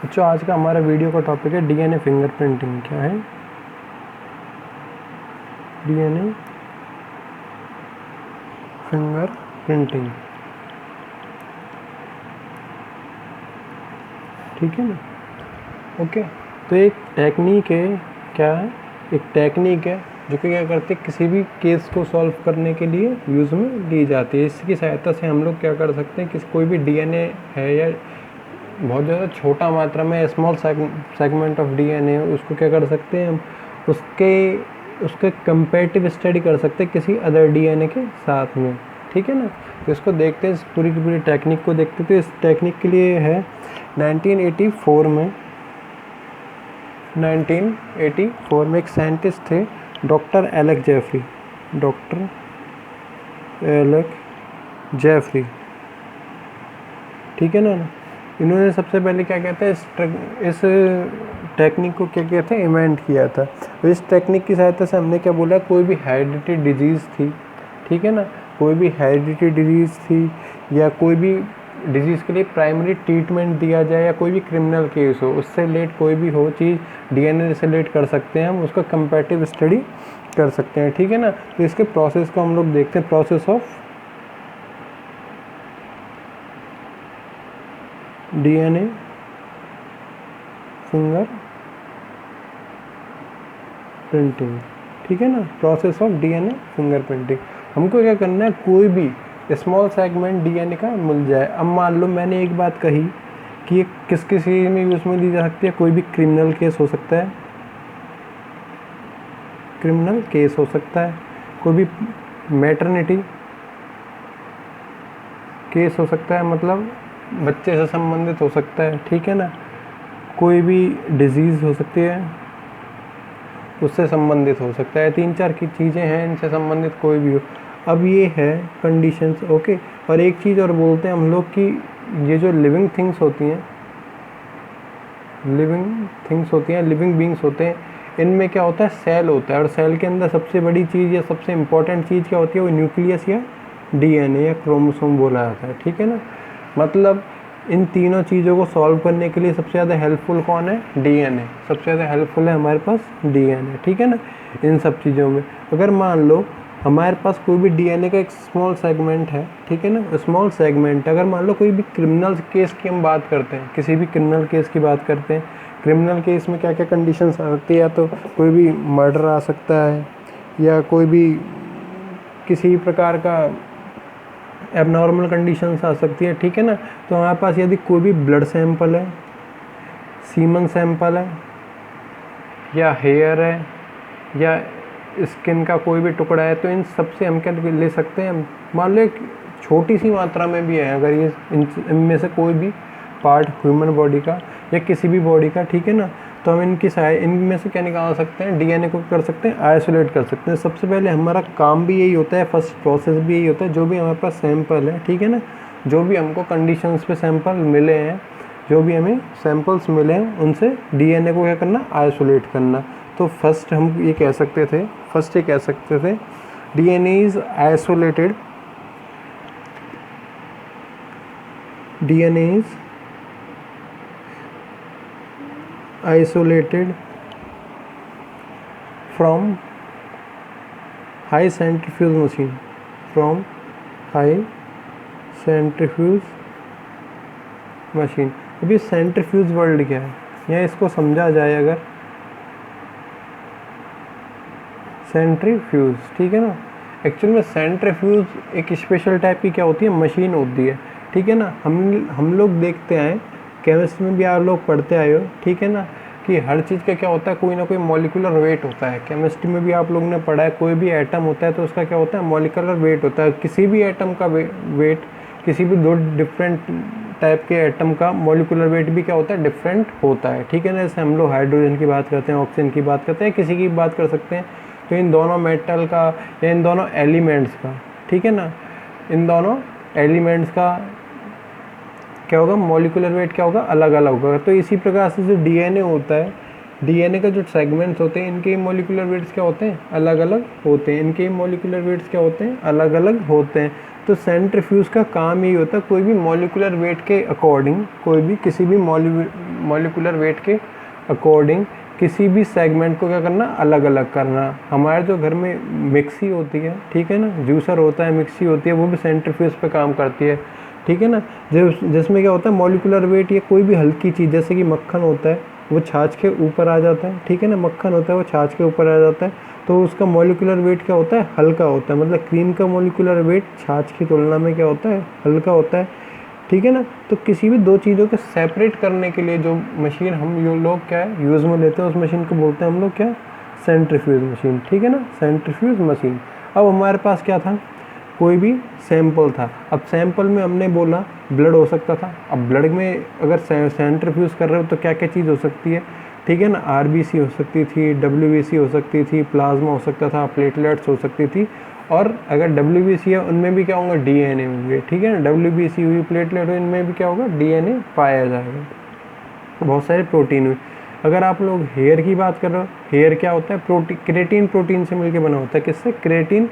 बच्चों आज का हमारा वीडियो का टॉपिक है डीएनए फिंगरप्रिंटिंग। क्या है डीएनए फिंगरप्रिंटिंग? ठीक है ना। ओके, तो एक टेक्निक है। क्या है? एक टेक्निक है जो कि क्या करते हैं, किसी भी केस को सॉल्व करने के लिए यूज़ में ली जाती है। इसकी सहायता से हम लोग क्या कर सकते हैं कि कोई भी डीएनए है या बहुत ज़्यादा छोटा मात्रा में स्मॉल सेगमेंट ऑफ डीएनए, उसको क्या कर सकते हैं हम, उसके कंपेरेटिव स्टडी कर सकते हैं किसी अदर डीएनए के साथ में। ठीक है ना। तो इसको देखते हैं, इस पूरी की पूरी टेक्निक को देखते हैं। तो इस टेक्निक के लिए है 1984 में एक साइंटिस्ट थे, डॉक्टर एलेक जेफरी। ठीक है ना। इन्होंने सबसे पहले क्या कहते हैं, इस टेक्निक को क्या कहते हैं, इन्वेंट किया था। तो इस टेक्निक की सहायता से हमने क्या बोला, कोई भी हेरिडिटी डिजीज़ थी, ठीक है ना, कोई भी हेरिडिटी डिजीज़ थी या कोई भी डिजीज़ के लिए प्राइमरी ट्रीटमेंट दिया जाए या कोई भी क्रिमिनल केस हो, उससे रिलेट कोई भी हो चीज़ डीएनए से रिलेट कर सकते हैं हम, उसका कंपैरेटिव स्टडी कर सकते हैं। ठीक है ना। तो इसके प्रोसेस को हम लोग देखते हैं, process of DNA finger printing. ठीक है ना, process of DNA finger printing. हमको क्या करना है, कोई भी स्मॉल सेगमेंट डीएनए का मिल जाए। अब मान लो मैंने एक बात कही कि ये किस किस चीज़ में यूज़ में दी जा सकती है। कोई भी क्रिमिनल केस हो सकता है, कोई भी मैटरनिटी केस हो सकता है, मतलब बच्चे से संबंधित हो सकता है। ठीक है ना। कोई भी डिजीज़ हो सकती है, उससे संबंधित हो सकता है। 3-4 की चीज़ें हैं, इनसे संबंधित कोई भी हो। अब ये है कंडीशंस। ओके, और एक चीज़ और बोलते हैं हम लोग कि ये जो लिविंग थिंग्स होती हैं, लिविंग बींग्स होते हैं, इनमें क्या होता है, सेल होता है। और सेल के अंदर सबसे बड़ी चीज़ या सबसे इम्पोर्टेंट चीज़ क्या होती है, वो न्यूक्लियस या डीएनए या क्रोमोसोम बोला जाता है। ठीक है ना। मतलब इन तीनों चीज़ों को सॉल्व करने के लिए सबसे ज़्यादा हेल्पफुल कौन है, डीएनए। सबसे ज़्यादा हेल्पफुल है हमारे पास डीएनए। ठीक है ना। इन सब चीज़ों में अगर मान लो हमारे पास कोई भी डीएनए का एक स्मॉल सेगमेंट है, ठीक है ना, स्मॉल सेगमेंट, अगर मान लो कोई भी क्रिमिनल केस की हम बात करते हैं, किसी भी क्रिमिनल केस की बात करते हैं, क्रिमिनल केस में क्या क्या कंडीशंस आ सकती है, या तो कोई भी मर्डर आ सकता है या कोई भी किसी भी प्रकार का एबनॉर्मल कंडीशंस आ सकती है। ठीक है ना। तो हमारे पास यदि कोई भी ब्लड सैंपल है, सीमन सैंपल है, या हेयर है, या स्किन का कोई भी टुकड़ा है, तो इन सब से हम क्या ले सकते हैं, मान लो एक छोटी सी मात्रा में भी है, अगर ये इनमें से कोई भी पार्ट ह्यूमन बॉडी का या किसी भी बॉडी का, ठीक है ना, तो हम इनमें से क्या निकाल सकते हैं, डीएनए को कर सकते हैं, आइसोलेट कर सकते हैं। सबसे पहले हमारा काम भी यही होता है, फर्स्ट प्रोसेस भी यही होता है, जो भी हमारे पास सैंपल है, ठीक है ना, जो भी हमको कंडीशंस पे सैंपल मिले हैं, जो भी हमें सैंपल्स मिले हैं, उनसे डीएनए को क्या करना, आइसोलेट करना। तो फर्स्ट ये कह सकते थे DNA is isolated, from high centrifuge machine। अभी सेंट्रीफ्यूज वर्ड क्या है, या इसको समझा जाए अगर, सेंट्रीफ्यूज, ठीक है ना, एक्चुअल में सेंट्रीफ्यूज एक स्पेशल टाइप की क्या होती है, मशीन होती है। ठीक है ना। हम लोग देखते आए, केमिस्ट्री में भी आप लोग पढ़ते आए हो, ठीक है ना, कि हर चीज़ का क्या होता है, कोई ना कोई मॉलिक्यूलर वेट होता है। केमिस्ट्री में भी आप लोगों ने पढ़ा है, कोई भी एटम होता है तो उसका क्या होता है, मॉलिक्यूलर वेट होता है। किसी भी एटम का वेट, किसी भी दो डिफरेंट टाइप के एटम का मॉलिक्यूलर वेट भी क्या होता है, डिफरेंट होता है। ठीक है ना। जैसे हम लोग हाइड्रोजन की बात करते हैं, ऑक्सीजन की बात करते हैं, किसी की बात कर सकते हैं, तो इन दोनों मेटल का या इन दोनों एलिमेंट्स का, ठीक है ना, इन दोनों एलिमेंट्स का क्या होगा, मॉलिक्यूलर वेट क्या होगा, अलग अलग होगा। तो इसी प्रकार से जो डीएनए होता है, डीएनए का जो सेगमेंट्स होते हैं, इनके मॉलिक्यूलर वेट्स क्या होते हैं, अलग अलग होते हैं। इनके मॉलिक्यूलर वेट्स क्या होते हैं, अलग अलग होते हैं। तो सेंट्रीफ्यूज का काम यही होता है, कोई भी मॉलिक्यूलर वेट के अकॉर्डिंग, कोई भी किसी भी मॉलिक्यूलर वेट के अकॉर्डिंग किसी भी सेगमेंट को क्या करना, अलग अलग करना। हमारे जो घर में मिक्सी होती है, ठीक है ना, जूसर होता है, मिक्सी होती है, वो भी सेंट्रीफ्यूज पे काम करती है, ठीक है ना। जिसमें क्या होता है, मॉलिक्यूलर वेट या कोई भी हल्की चीज़ जैसे कि मक्खन होता है वो छाछ के ऊपर आ जाता है, ठीक है ना, मक्खन होता है वो छाछ के ऊपर आ जाता है, तो उसका मॉलिक्यूलर वेट क्या होता है, हल्का होता है। मतलब क्रीम का मॉलिक्यूलर वेट छाछ की तुलना में क्या होता है, हल्का होता है, ठीक है ना। तो किसी भी दो चीज़ों को सेपरेट करने के लिए जो मशीन हम लोग क्या है यूज़ में लेते हैं, उस मशीन को बोलते हैं हम लोग क्या, सेंट्रीफ्यूज मशीन, ठीक है ना, सेंट्रीफ्यूज मशीन। अब हमारे पास क्या था, कोई भी सैंपल था। अब सैंपल में हमने बोला ब्लड हो सकता था। अब ब्लड में अगर सेंट्रीफ्यूज कर रहे हो तो क्या क्या चीज़ हो सकती है, ठीक है ना, आरबीसी हो सकती थी, डब्ल्यूबीसी हो सकती थी, प्लाज्मा हो सकता था, प्लेटलेट्स हो सकती थी, और अगर डब्ल्यूबीसी है उनमें भी क्या होंगे, डीएनए होंगे, ठीक है ना। डब्ल्यूबीसी हुई, प्लेटलेट हुई, इनमें भी क्या होगा, डीएनए पाया जाएगा। बहुत सारे प्रोटीन हुए। अगर आप लोग हेयर की बात कर रहे हो, हेयर क्या होता है, क्रेटीन प्रोटीन से मिलकर बना होता है। किससे, क्रेटीन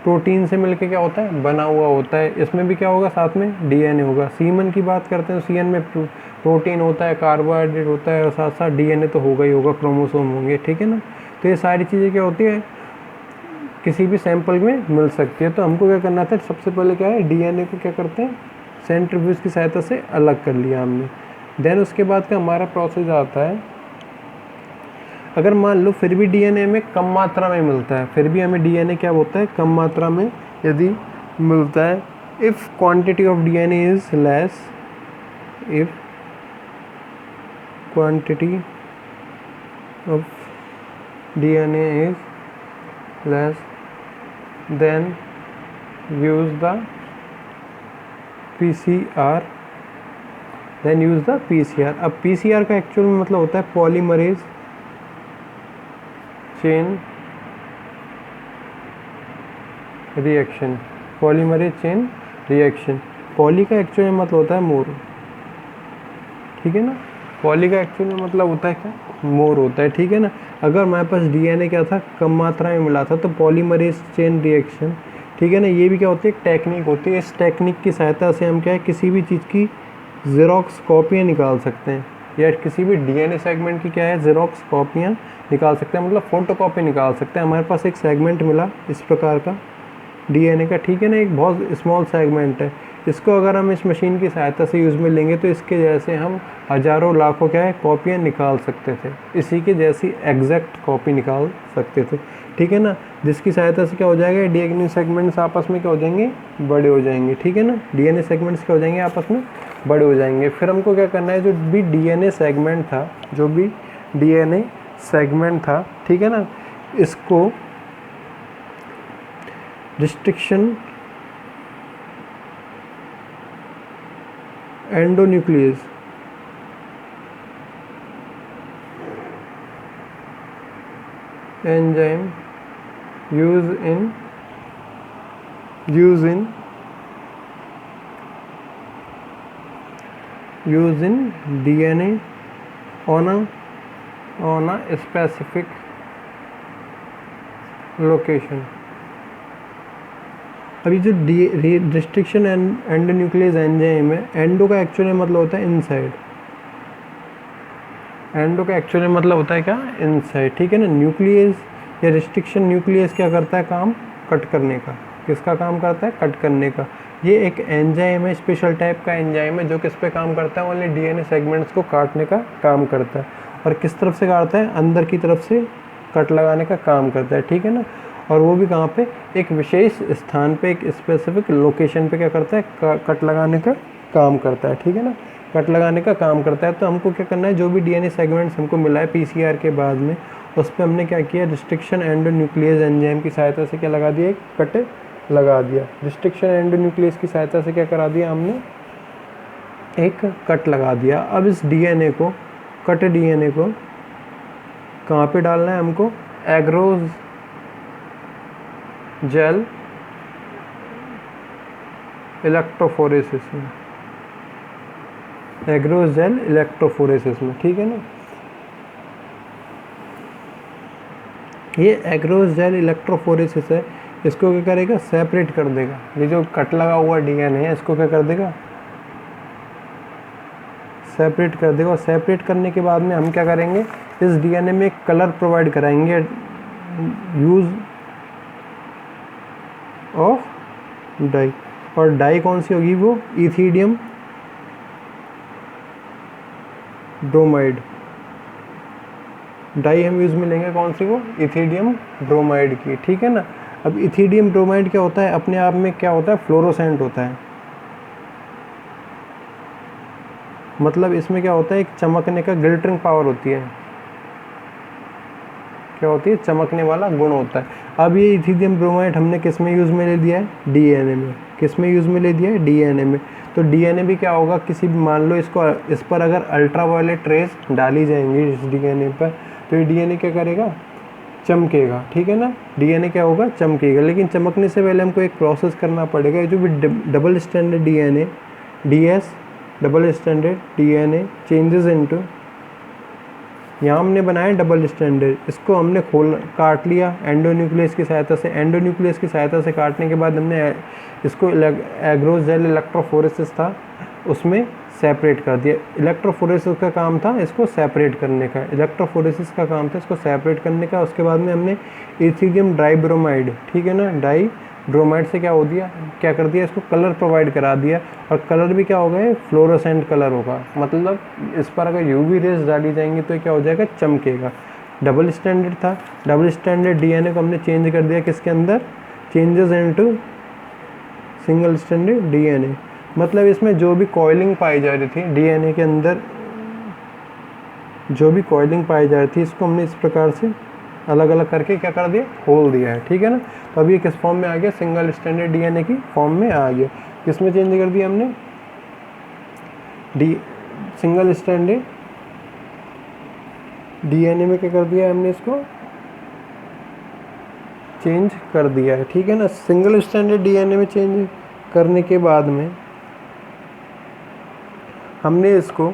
प्रोटीन से मिलके क्या होता है, बना हुआ होता है। इसमें भी क्या होगा, साथ में डीएनए होगा। सीमन की बात करते हैं तो सीमन में प्रोटीन होता है, कार्बोहाइड्रेट होता है, और साथ साथ डीएनए तो होगा ही होगा, क्रोमोसोम होंगे, ठीक है ना। तो ये सारी चीज़ें क्या होती है, किसी भी सैंपल में मिल सकती है। तो हमको क्या करना था, सबसे पहले क्या है, डीएनए को क्या करते हैं, सेंट्रीफ्यूज की सहायता से अलग कर लिया हमने। देन उसके बाद का हमारा प्रोसेस आता है, अगर मान लो फिर भी डीएनए में कम मात्रा में मिलता है, फिर भी हमें डीएनए क्या होता है, कम मात्रा में यदि मिलता है, if quantity of DNA is less, if quantity of DNA is less then use the PCR, then use the PCR. अब पीसीआर का एक्चुअल में मतलब होता है polymerase chain reaction, polymerase chain reaction. Poly का एक्चुअल में मतलब होता है मोर, ठीक है ना, पॉली का एक्चुअल में मतलब होता है क्या, मोर होता है, ठीक है ना। अगर हमारे पास डीएनए क्या था, कम मात्रा में मिला था, तो पॉलीमरेज चेन रिएक्शन, ठीक है ना, ये भी क्या होती है, एक टेक्निक होती है। इस टेक्निक की सहायता से हम क्या है, किसी भी चीज़ की ज़ेरोक्स कॉपियाँ निकाल सकते हैं, या किसी भी डीएनए सेगमेंट की क्या है, ज़ेरोक्स कॉपियाँ निकाल सकते हैं, मतलब फ़ोटो कॉपी निकाल सकते हैं। हमारे पास एक सेगमेंट मिला इस प्रकार का डीएनए का, ठीक है ना, एक बहुत स्मॉल सेगमेंट है। इसको अगर हम इस मशीन की सहायता से यूज़ में लेंगे तो इसके जैसे हम हज़ारों लाखों क्या है कॉपियाँ निकाल सकते थे, इसी के जैसी एग्जैक्ट कॉपी निकाल सकते थे, ठीक है ना। जिसकी सहायता से क्या हो जाएगा, डीएनए सेगमेंट्स आपस में क्या हो जाएंगे, बड़े हो जाएंगे, ठीक है ना। डीएनए सेगमेंट्स क्या हो जाएंगे, आपस में बड़े हो जाएंगे। फिर हमको क्या करना है, जो भी डीएनए सेगमेंट था, जो भी डीएनए सेगमेंट था, ठीक है ना, इसको restriction endonuclease enzyme use in DNA on a specific location. अभी जो रिस्ट्रिक्शन एंडोन्यूक्लियस एंजाइम है, एंडो का एक्चुअली मतलब होता है इनसाइड, एंडो का एक्चुअली मतलब होता है क्या, इनसाइड, ठीक है ना। न्यूक्लियस या रिस्ट्रिक्शन न्यूक्लियस क्या करता है, काम कट करने का। किसका काम करता है, कट करने का। ये एक एंजाइम है, स्पेशल टाइप का एंजाइम है, जो किस पे काम करता है, ओनली डीएनए सेगमेंट्स को काटने का काम करता है। और किस तरफ से काटता है, अंदर की तरफ से कट लगाने का काम करता है, ठीक है ना। और वो भी कहाँ पे, एक विशेष स्थान पे, एक स्पेसिफिक लोकेशन पे क्या करता है, कट लगाने का काम करता है, ठीक है ना, कट लगाने का काम करता है। तो हमको क्या करना है, जो भी डीएनए सेगमेंट्स हमको मिला है पीसीआर के बाद में, उस पर हमने क्या किया, रिस्ट्रिक्शन एंडोन्यूक्लियस एंजाइम की सहायता से क्या लगा दिया, एक कट लगा दिया। रिस्ट्रिक्शन एंडोन्यूक्लियस की सहायता से क्या करा दिया हमने, एक कट लगा दिया। अब इस डीएनए को, कट डीएनए को कहाँ पे डालना है हमको, एग्रोज जेल इलेक्ट्रोफोरेसिस में, एग्रोज जेल इलेक्ट्रोफोरेसिस में, ठीक है ना। ये एग्रोज जेल इलेक्ट्रोफोरेसिस है, इसको क्या करेगा, सेपरेट कर देगा। ये जो कट लगा हुआ डीएनए है, इसको क्या कर देगा, सेपरेट कर देगा। और सेपरेट करने के बाद में हम क्या करेंगे, इस डीएनए में एक कलर प्रोवाइड कराएंगे यूज़ ऑफ डाई। और डाई कौन सी होगी, वो इथिडियम ब्रोमाइड डाई हम यूज़ में लेंगे, कौन सी, वो इथिडियम ब्रोमाइड की, ठीक है ना। अब इथिडियम ब्रोमाइड क्या होता है, अपने आप में क्या होता है, फ्लोरोसेंट होता है। मतलब इसमें क्या होता है, एक चमकने का ग्लिटरिंग पावर होती है, क्या होती है, चमकने वाला गुण होता है। अब ये इथिडियम ब्रोमाइड हमने किस में यूज़ में ले दिया है, डीएनए में। किस में यूज़ में ले दिया है, डीएनए में। तो डीएनए भी क्या होगा, किसी भी, मान लो इसको, इस पर अगर अल्ट्रावायलेट रेज डाली जाएंगी इस डीएनए पर, तो ये डीएनए क्या करेगा, चमकेगा, ठीक है ना। डीएनए क्या होगा, चमकेगा। लेकिन चमकने से पहले हमको एक प्रोसेस करना पड़ेगा। जो भी double standard DNA, DS double standard DNA changes into, यहाँ हमने बनाया डबल स्टैंडर्ड, इसको हमने काट लिया एंडोन्यूक्लियस की सहायता से। एंडोन्यूक्लियस की सहायता से काटने के बाद हमने इसको एग्रोजेल इलेक्ट्रोफोरेसिस था उसमें सेपरेट कर दिया। इलेक्ट्रोफोरेसिस का काम था इसको सेपरेट करने का, इलेक्ट्रोफोरेसिस का काम था इसको सेपरेट करने का। उसके बाद में हमने इथिडियम डाइब्रोमाइड, ठीक है ना, डाई ब्रोमाइड से क्या हो दिया, क्या कर दिया, इसको कलर प्रोवाइड करा दिया। और कलर भी क्या होगा, फ्लोरोसेंट कलर होगा। मतलब इस पर अगर यूवी रेज डाली जाएंगी तो क्या हो जाएगा, चमकेगा। डबल स्टैंडर्ड था, डबल स्टैंडर्ड डीएनए को हमने चेंज कर दिया किसके अंदर, changes into single standard DNA. मतलब इसमें जो भी कॉइलिंग पाई जा रही थी डीएनए के अंदर, जो भी कॉइलिंग पाई जा रही थी, इसको हमने इस प्रकार से अलग अलग करके क्या कर दिया, खोल दिया है, ठीक है ना। तो अभी ये किस फॉर्म में आ गया, सिंगल स्टैंडर्ड डीएनए की फॉर्म में आ गया। किसमें चेंज कर दिया हमने, सिंगल स्टैंडर्ड डीएनए में क्या कर दिया हमने, इसको चेंज कर दिया है, ठीक है ना। सिंगल स्टैंडर्ड डीएनए में चेंज करने के बाद में हमने इसको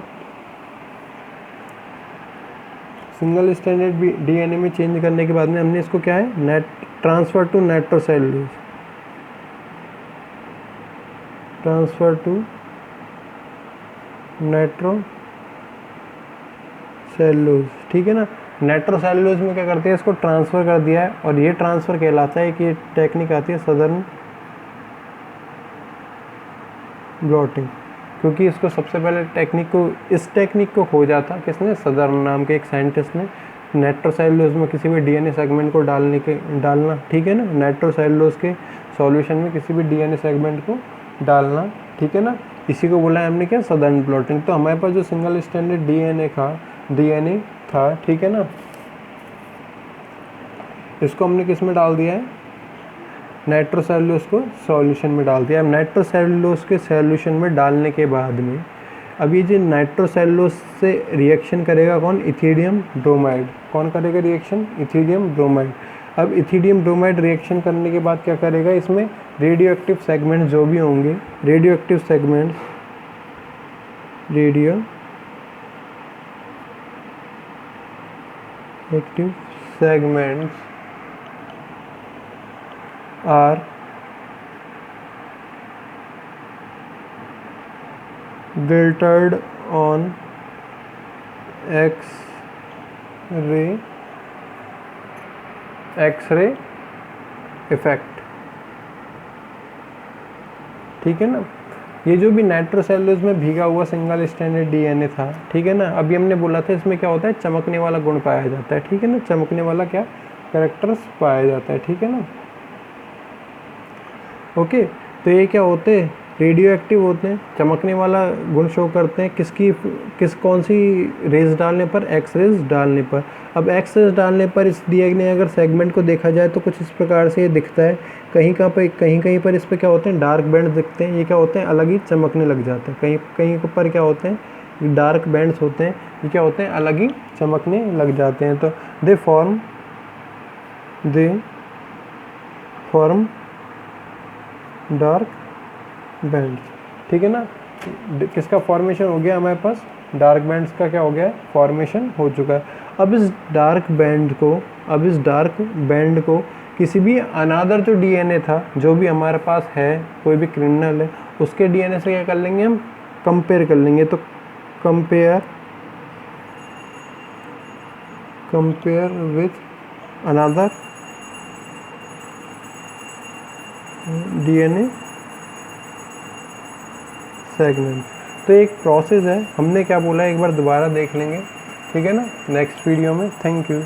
सिंगल स्टैंडर्ड डीएनए में चेंज करने के बाद में हमने इसको क्या है, transfer to nitrocellulose, transfer to nitrocellulose, ठीक है ना। नाइट्रोसेलुलोज में क्या करते हैं, इसको ट्रांसफ़र कर दिया है। और ये ट्रांसफ़र कहलाता है कि टेक्निक आती है सदर्न ब्लॉटिंग, क्योंकि इसको सबसे पहले इस टेक्निक को खोजा था किसने, सदर्न नाम के एक साइंटिस्ट ने। नाइट्रोसेलुलोज में किसी भी डीएनए सेगमेंट को डालना, ठीक है ना, नाइट्रोसेलुलोज के सॉल्यूशन में किसी भी डीएनए सेगमेंट को डालना, ठीक है ना। इसी को बोला है हमने क्या, सदर्न ब्लॉटिंग। तो हमारे पास जो सिंगल स्टैंडर्ड डीएनए था, ठीक है ना, इसको हमने किस में डाल दिया है, नाइट्रोसेलुलोज को सॉल्यूशन में डाल दिया। अब नाइट्रोसेलुलोज के सॉल्यूशन में डालने के बाद में अब ये जो नाइट्रोसेलुलोज से रिएक्शन करेगा कौन, इथिडियम ब्रोमाइड। कौन करेगा रिएक्शन, इथिडियम ब्रोमाइड। अब इथिडियम ब्रोमाइड रिएक्शन करने के बाद क्या करेगा, इसमें रेडियो एक्टिव सेगमेंट जो भी होंगे, radio active segments are filtered on X-ray effect, ठीक है ना। ये जो भी नाइट्रोसेलुलोज में भीगा हुआ सिंगल स्टैंडर्ड डीएनए था, ठीक है ना, अभी हमने बोला था इसमें क्या होता है, चमकने वाला गुण पाया जाता है, ठीक है ना, चमकने वाला क्या कैरेक्टर्स पाया जाता है, ठीक है ना। ओके, तो ये क्या होते हैं, रेडियो एक्टिव होते हैं, चमकने वाला गुण शो करते हैं, कौन सी रेज डालने पर, एक्स रेज डालने पर। अब एक्स रेज डालने पर इस डीएनए अगर सेगमेंट को देखा जाए तो कुछ इस प्रकार से ये दिखता है। कहीं कहीं पर इस पर क्या होते हैं, डार्क बैंड दिखते हैं, ये क्या होते हैं, अलग ही चमकने लग जाते हैं। कहीं पर क्या होते हैं, डार्क बैंड्स होते हैं, ये क्या होते हैं, अलग ही चमकने लग जाते हैं। तो दे फॉर्म डार्क बैंड्स, ठीक है ना। किसका फॉर्मेशन हो गया हमारे पास, डार्क बैंड्स का क्या हो गया है, फॉर्मेशन हो चुका है। अब इस डार्क बैंड को किसी भी अनादर जो डीएनए था, जो भी हमारे पास है, कोई भी क्रिमिनल है, उसके डीएनए से क्या कर लेंगे हम, कंपेयर कर लेंगे। तो compare with another DNA segment. तो एक प्रोसेस है, हमने क्या बोला एक बार दोबारा देख लेंगे, ठीक है ना, नेक्स्ट वीडियो में। Thank you.